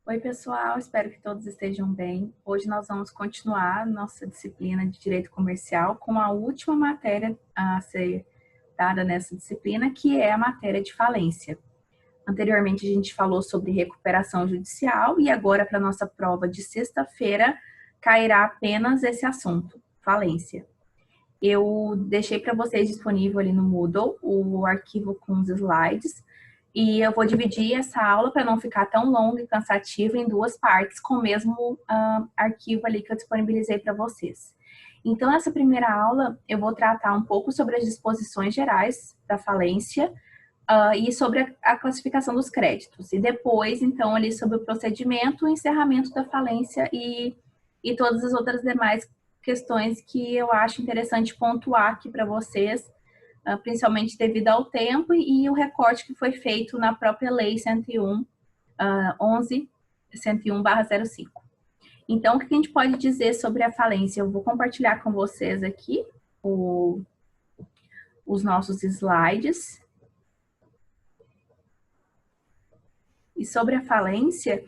Oi, pessoal, espero que todos estejam bem. Hoje nós vamos continuar nossa disciplina de Direito Comercial com a última matéria a ser dada nessa disciplina, que é a matéria de falência. Anteriormente, a gente falou sobre recuperação judicial e agora, para a nossa prova de sexta-feira, cairá apenas esse assunto, falência. Eu deixei para vocês disponível ali no Moodle o arquivo com os slides e eu vou dividir essa aula para não ficar tão longa e cansativa em duas partes com o mesmo arquivo ali que eu disponibilizei para vocês. Então, nessa primeira aula, eu vou tratar um pouco sobre as disposições gerais da falência e sobre a classificação dos créditos. E depois, então, ali sobre o procedimento, o encerramento da falência e todas as outras demais questões que eu acho interessante pontuar aqui para vocês, principalmente devido ao tempo e o recorte que foi feito na própria Lei 101/05. Então, o que a gente pode dizer sobre a falência? Eu vou compartilhar com vocês aqui os nossos slides. E sobre a falência,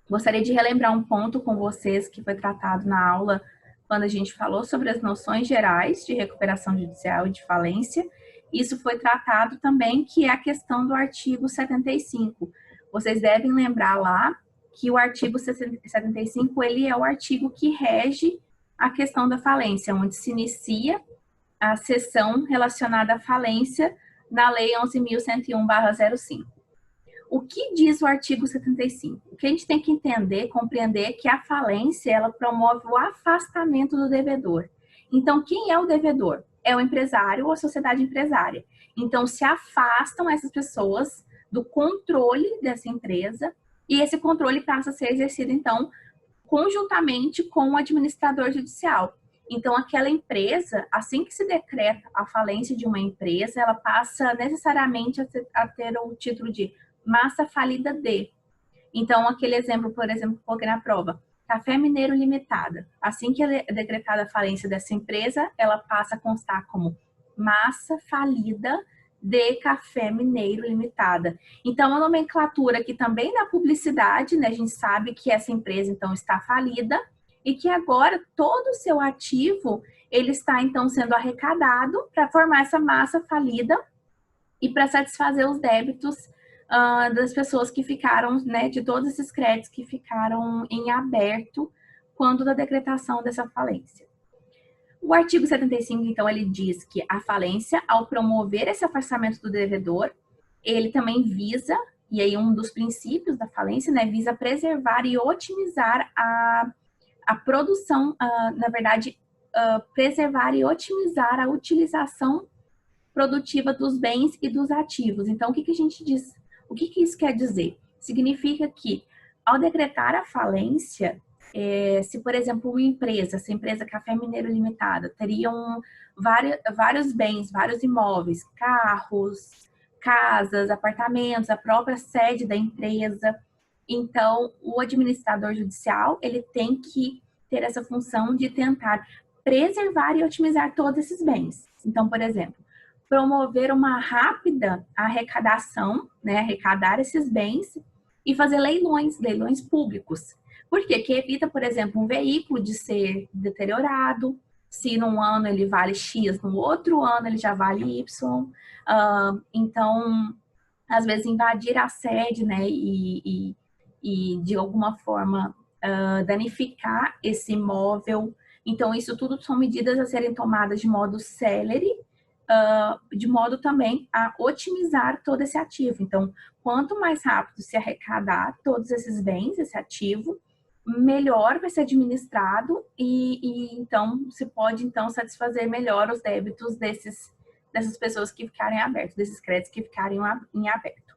gostaria de relembrar um ponto com vocês que foi tratado na aula quando a gente falou sobre as noções gerais de recuperação judicial e de falência. Isso foi tratado também, que é a questão do artigo 75. Vocês devem lembrar lá que o artigo 75, ele é o artigo que rege a questão da falência, onde se inicia a seção relacionada à falência na Lei 11.101/05. O que diz o artigo 75? O que a gente tem que entender, compreender é que a falência, ela promove o afastamento do devedor. Então, quem é o devedor? É o empresário ou a sociedade empresária. Então, se afastam essas pessoas do controle dessa empresa e esse controle passa a ser exercido, então, conjuntamente com o administrador judicial. Então, aquela empresa, assim que se decreta a falência de uma empresa, ela passa necessariamente a ter o título de massa falida de. Então, aquele exemplo, por exemplo, que eu coloquei na prova, Café Mineiro Limitada. Assim que é decretada a falência dessa empresa, ela passa a constar como massa falida de Café Mineiro Limitada. Então, a nomenclatura que também na publicidade, né, a gente sabe que essa empresa, então, está falida e que agora todo o seu ativo, ele está, então, sendo arrecadado para formar essa massa falida e para satisfazer os débitos das pessoas que ficaram, né, de todos esses créditos que ficaram em aberto quando da decretação dessa falência. O artigo 75, então, ele diz que a falência, ao promover esse afastamento do devedor, ele também visa, e aí um dos princípios da falência, né, visa preservar e otimizar a produção, na verdade, preservar e otimizar a utilização produtiva dos bens e dos ativos. Então, o que a gente diz? O que isso quer dizer? Significa que, ao decretar a falência, se, por exemplo, uma empresa, essa empresa Café Mineiro Limitada, teriam vários bens, vários imóveis, carros, casas, apartamentos, a própria sede da empresa. Então, o administrador judicial, ele tem que ter essa função de tentar preservar e otimizar todos esses bens. Então, por exemplo, promover uma rápida arrecadação, né, arrecadar esses bens e fazer leilões públicos. Por quê? Que evita, por exemplo, um veículo de ser deteriorado, se num ano ele vale X, no outro ano ele já vale Y. Então, às vezes, invadir a sede, né, e de alguma forma danificar esse imóvel. Então, isso tudo são medidas a serem tomadas de modo célere, de modo também a otimizar todo esse ativo. Então, quanto mais rápido se arrecadar todos esses bens, esse ativo, melhor vai ser administrado e então se pode então satisfazer melhor os débitos dessas pessoas que ficarem abertos, desses créditos que ficarem em aberto.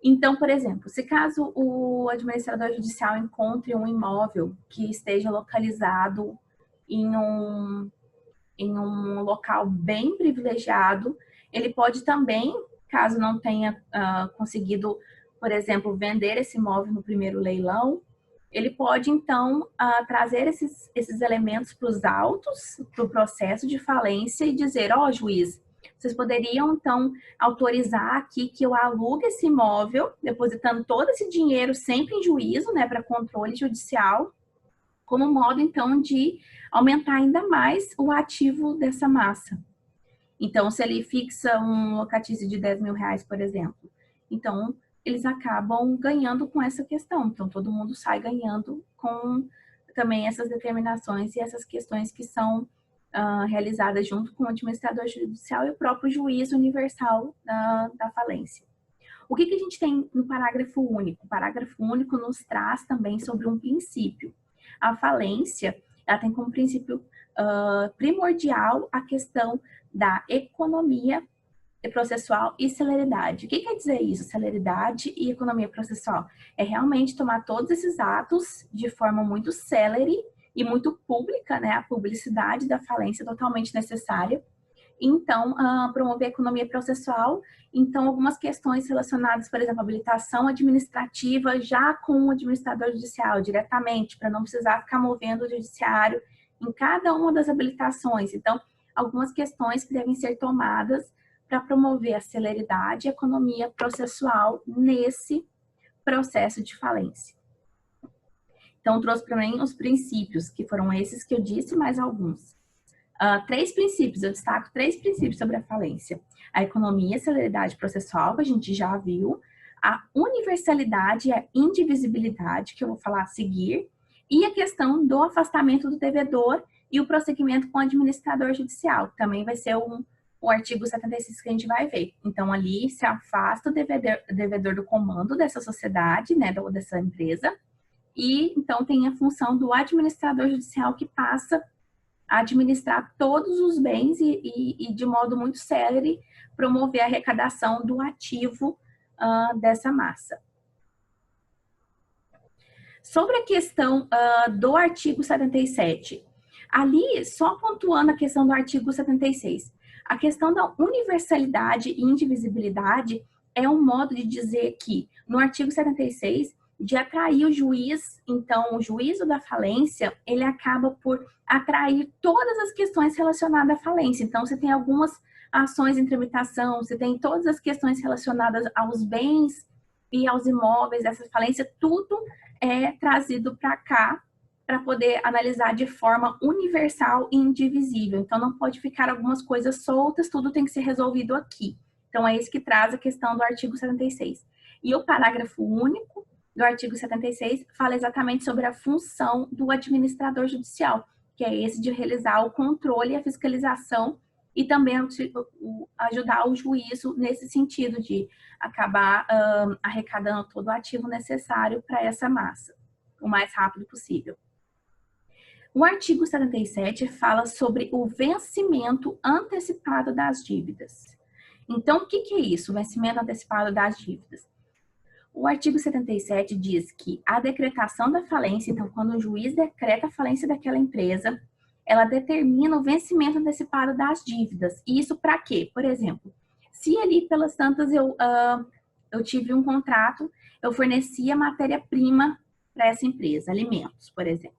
Então, por exemplo, se caso o administrador judicial encontre um imóvel que esteja localizado em um local bem privilegiado, ele pode também, caso não tenha conseguido, por exemplo, vender esse imóvel no primeiro leilão, ele pode, então, trazer esses elementos para os autos, para o processo de falência e dizer, juiz, Vocês poderiam, então, autorizar aqui que eu alugue esse imóvel, depositando todo esse dinheiro sempre em juízo, né, para controle judicial, como modo, então, de aumentar ainda mais o ativo dessa massa. Então, se ele fixa um locatício de 10 mil reais, por exemplo, então, eles acabam ganhando com essa questão. Então, todo mundo sai ganhando com também essas determinações e essas questões que são realizadas junto com o administrador judicial e o próprio juiz universal da falência. O que a gente tem no parágrafo único? O parágrafo único nos traz também sobre um princípio. A falência, ela tem como princípio primordial a questão da economia processual e celeridade. O que quer dizer isso? Celeridade e economia processual. É realmente tomar todos esses atos de forma muito célere e muito pública, né? A publicidade da falência é totalmente necessária. Então, promover a economia processual. Então, algumas questões relacionadas, por exemplo, habilitação administrativa já com o administrador judicial diretamente, para não precisar ficar movendo o judiciário em cada uma das habilitações. Então, algumas questões que devem ser tomadas para promover a celeridade e a economia processual nesse processo de falência. Então, trouxe para mim os princípios, que foram esses que eu disse, mais alguns. 3 princípios, eu destaco 3 princípios sobre a falência. A economia, a celeridade processual, que a gente já viu, a universalidade e a indivisibilidade, que eu vou falar a seguir, e a questão do afastamento do devedor e o prosseguimento com o administrador judicial, que também vai ser o artigo 76 que a gente vai ver. Então, ali se afasta o devedor do comando dessa sociedade, né, dessa empresa, e então tem a função do administrador judicial que passa a administrar todos os bens e de modo muito célere, promover a arrecadação do ativo dessa massa. Sobre a questão do artigo 77, ali, só pontuando a questão do artigo 76, a questão da universalidade e indivisibilidade é um modo de dizer que, no artigo 76, de atrair o juiz, então, o juízo da falência, ele acaba por atrair todas as questões relacionadas à falência. Então, você tem algumas ações em tramitação, você tem todas as questões relacionadas aos bens e aos imóveis dessa falência, tudo é trazido para cá para poder analisar de forma universal e indivisível. Então, não pode ficar algumas coisas soltas, tudo tem que ser resolvido aqui. Então, é isso que traz a questão do artigo 76. E o parágrafo único do artigo 76 fala exatamente sobre a função do administrador judicial, que é esse de realizar o controle e a fiscalização e também ajudar o juízo nesse sentido de acabar arrecadando todo o ativo necessário para essa massa, o mais rápido possível. O artigo 77 fala sobre o vencimento antecipado das dívidas. Então, o que é isso, o vencimento antecipado das dívidas? O artigo 77 diz que a decretação da falência, então, quando o juiz decreta a falência daquela empresa, ela determina o vencimento antecipado das dívidas. E isso para quê? Por exemplo, se ali pelas tantas eu tive um contrato, eu fornecia matéria-prima para essa empresa, alimentos, por exemplo.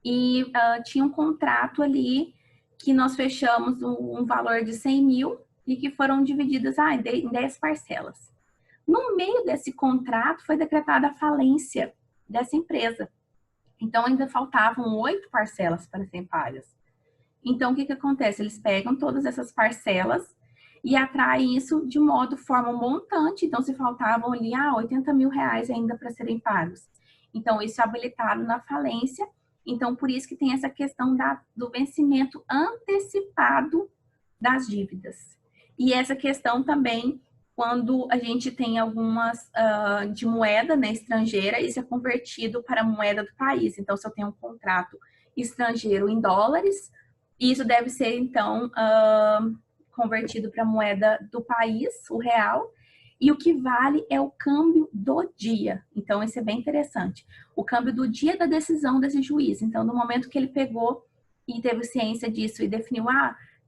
E tinha um contrato ali que nós fechamos um valor de 100 mil e que foram divididas em 10 parcelas. No meio desse contrato foi decretada a falência dessa empresa. Então, ainda faltavam 8 parcelas para serem pagas. Então, o que acontece? Eles pegam todas essas parcelas e atraem isso de forma montante. Então, se faltavam ali 80 mil reais ainda para serem pagos. Então, isso é habilitado na falência. Então, por isso que tem essa questão do vencimento antecipado das dívidas. E essa questão também, quando a gente tem algumas de moeda, né, estrangeira, isso é convertido para a moeda do país. Então, se eu tenho um contrato estrangeiro em dólares, isso deve ser, então, convertido para a moeda do país, o real, e o que vale é o câmbio do dia. Então, isso é bem interessante. O câmbio do dia da decisão desse juiz. Então, no momento que ele pegou e teve ciência disso e definiu,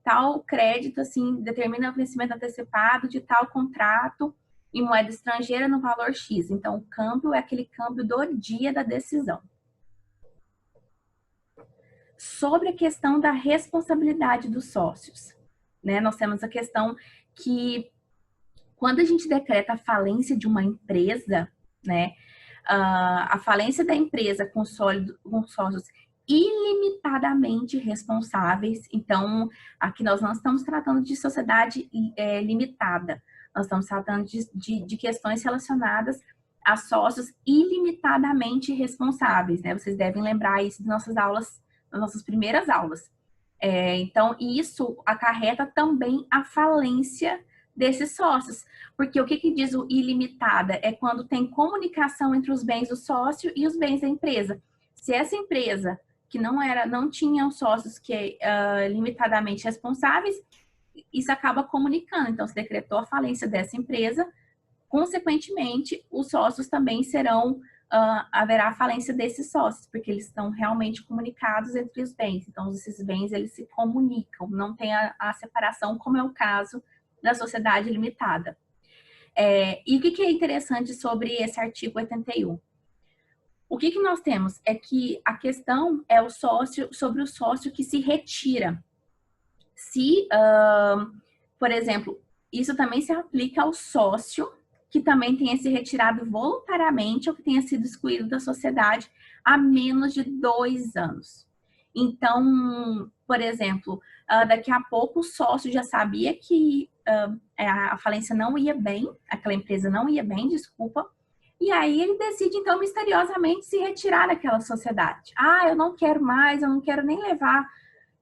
tal crédito, assim, determina o vencimento antecipado de tal contrato em moeda estrangeira no valor X. Então, o câmbio é aquele câmbio do dia da decisão. Sobre a questão da responsabilidade dos sócios. né? Nós temos a questão que quando a gente decreta a falência de uma empresa, né? A falência da empresa com sócios ilimitadamente responsáveis. Então, aqui nós não estamos tratando de sociedade limitada, nós estamos tratando de questões relacionadas a sócios ilimitadamente responsáveis, né? Vocês devem lembrar isso das nossas aulas, das nossas primeiras aulas. Então, isso acarreta também a falência desses sócios. Porque o que diz o ilimitada? É quando tem comunicação entre os bens do sócio e os bens da empresa. Se essa empresa que não tinha sócios limitadamente responsáveis, isso acaba comunicando. Então, se decretou a falência dessa empresa, consequentemente, os sócios também haverá falência desses sócios, porque eles estão realmente comunicados entre os bens. Então, esses bens, eles se comunicam, não tem a separação, como é o caso da sociedade limitada. E o que é interessante sobre esse artigo 81? O que nós temos é que a questão é sobre o sócio que se retira. Se, por exemplo, isso também se aplica ao sócio que também tenha se retirado voluntariamente ou que tenha sido excluído da sociedade há menos de 2 anos. Então, por exemplo, daqui a pouco o sócio já sabia que a falência não ia bem, aquela empresa não ia bem, desculpa, e aí ele decide, então, misteriosamente se retirar daquela sociedade. Eu não quero mais, eu não quero nem levar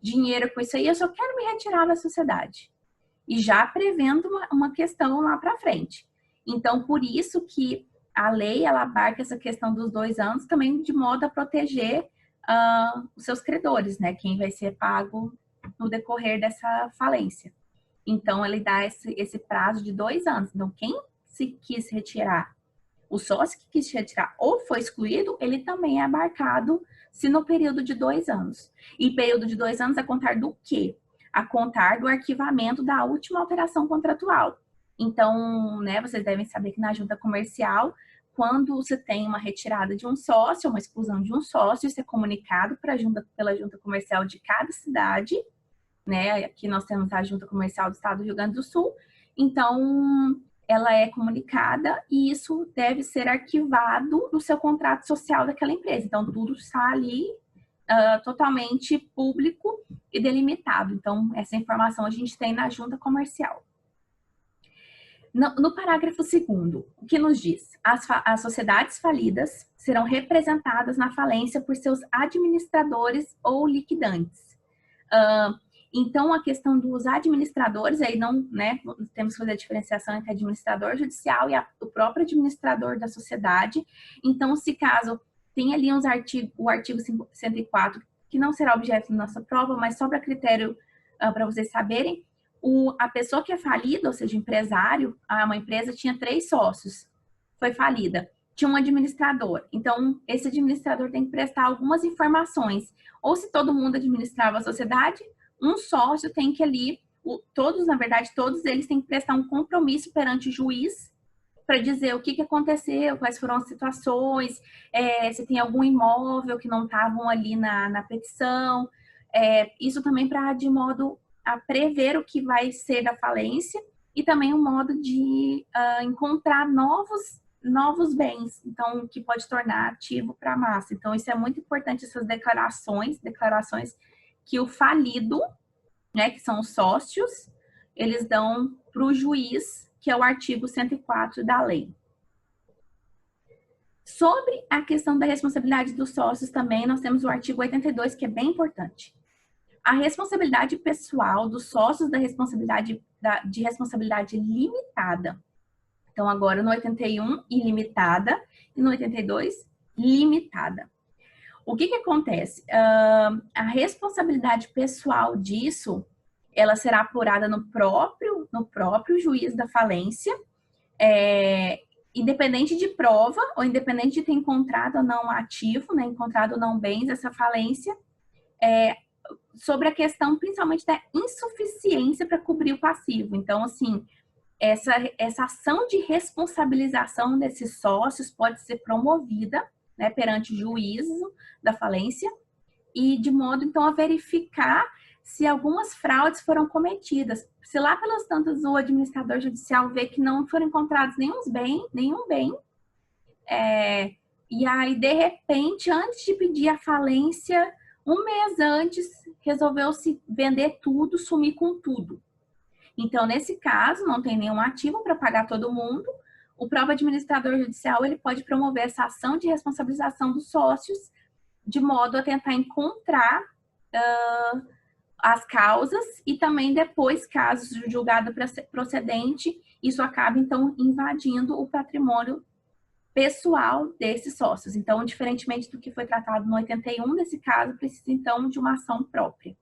dinheiro com isso aí, eu só quero me retirar da sociedade. E já prevendo uma questão lá para frente. Então, por isso que a lei, ela abarca essa questão dos 2 anos também de modo a proteger os seus credores, né? Quem vai ser pago no decorrer dessa falência. Então, ele dá esse prazo de 2 anos. Então, quem se quis retirar, o sócio que quis retirar ou foi excluído, ele também é abarcado se no período de 2 anos. E período de 2 anos a contar do quê? A contar do arquivamento da última alteração contratual. Então, né, vocês devem saber que na junta comercial, quando você tem uma retirada de um sócio, uma exclusão de um sócio, isso é comunicado pela junta comercial de cada cidade, né? Aqui nós temos a junta comercial do estado do Rio Grande do Sul. Então, ela é comunicada e isso deve ser arquivado no seu contrato social daquela empresa. Então, tudo está ali totalmente público e delimitado. Então, essa informação a gente tem na junta comercial. No parágrafo 2º, o que nos diz? As sociedades falidas serão representadas na falência por seus administradores ou liquidantes. Então, a questão dos administradores, aí não, né, temos que fazer a diferenciação entre administrador judicial e o próprio administrador da sociedade. Então, se caso tem ali o artigo 104, que não será objeto da nossa prova, mas só para critério, para vocês saberem, a pessoa que é falida, ou seja, empresário, uma empresa tinha 3 sócios, foi falida, tinha um administrador. Então, esse administrador tem que prestar algumas informações. Ou se todo mundo administrava a sociedade, um sócio tem que ali, na verdade, todos eles têm que prestar um compromisso perante o juiz para dizer o que aconteceu, quais foram as situações, se tem algum imóvel que não estavam ali na petição. Isso também de modo a prever o que vai ser da falência e também um modo de encontrar novos bens, então, que pode tornar ativo para a massa. Então, isso é muito importante, essas declarações que o falido, né, que são os sócios, eles dão para o juiz, que é o artigo 104 da lei. Sobre a questão da responsabilidade dos sócios também, nós temos o artigo 82, que é bem importante. A responsabilidade pessoal dos sócios de responsabilidade limitada. Então, agora no 81, ilimitada, e no 82, limitada. O que acontece? A responsabilidade pessoal disso, ela será apurada no próprio juiz da falência, independente de prova, ou independente de ter encontrado ou não ativo, né, encontrado ou não bens essa falência, sobre a questão principalmente da insuficiência para cobrir o passivo. Então, assim, essa ação de responsabilização desses sócios pode ser promovida, né, perante o juízo da falência, e de modo, então, a verificar se algumas fraudes foram cometidas. Se lá pelas tantas o administrador judicial vê que não foram encontrados nenhum bem, e aí, de repente, antes de pedir a falência, um mês antes, resolveu-se vender tudo, sumir com tudo. Então, nesse caso, não tem nenhum ativo para pagar todo mundo. O próprio administrador judicial ele pode promover essa ação de responsabilização dos sócios, de modo a tentar encontrar as causas e também depois, caso julgado procedente, isso acaba, então, invadindo o patrimônio pessoal desses sócios. Então, diferentemente do que foi tratado no 81, nesse caso, precisa, então, de uma ação própria.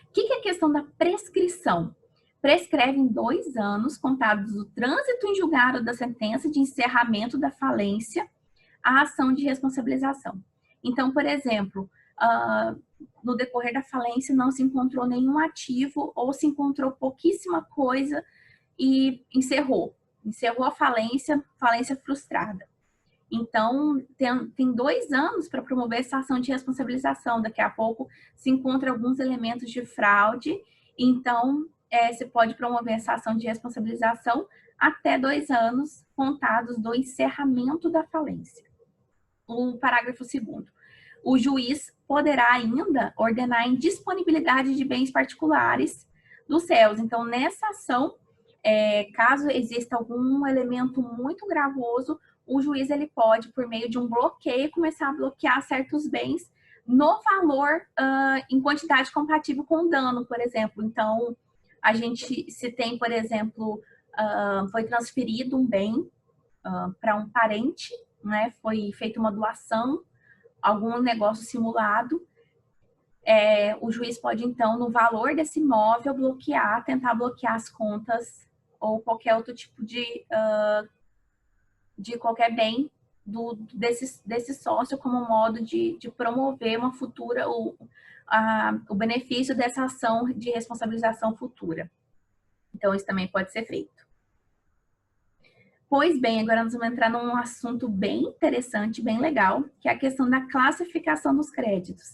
O que é a questão da prescrição? Prescreve em 2 anos, contados do trânsito em julgado da sentença de encerramento da falência, a ação de responsabilização. Então, por exemplo, no decorrer da falência não se encontrou nenhum ativo ou se encontrou pouquíssima coisa e encerrou a falência frustrada. Então, tem 2 anos para promover essa ação de responsabilização. Daqui a pouco se encontra alguns elementos de fraude, então você pode promover essa ação de responsabilização até 2 anos contados do encerramento da falência. O parágrafo 2º. O juiz poderá ainda ordenar a indisponibilidade de bens particulares dos réus. Então, nessa ação, caso exista algum elemento muito gravoso, o juiz ele pode, por meio de um bloqueio, começar a bloquear certos bens no valor em quantidade compatível com o dano, por exemplo. Então, se tem, por exemplo, foi transferido um bem para um parente, né? Foi feita uma doação, algum negócio simulado, o juiz pode, então, no valor desse imóvel, tentar bloquear as contas ou qualquer outro tipo de qualquer bem desse sócio como modo de promover uma futura, o benefício dessa ação de responsabilização futura. Então, isso também pode ser feito. Pois bem, agora nós vamos entrar num assunto bem interessante, bem legal, que é a questão da classificação dos créditos.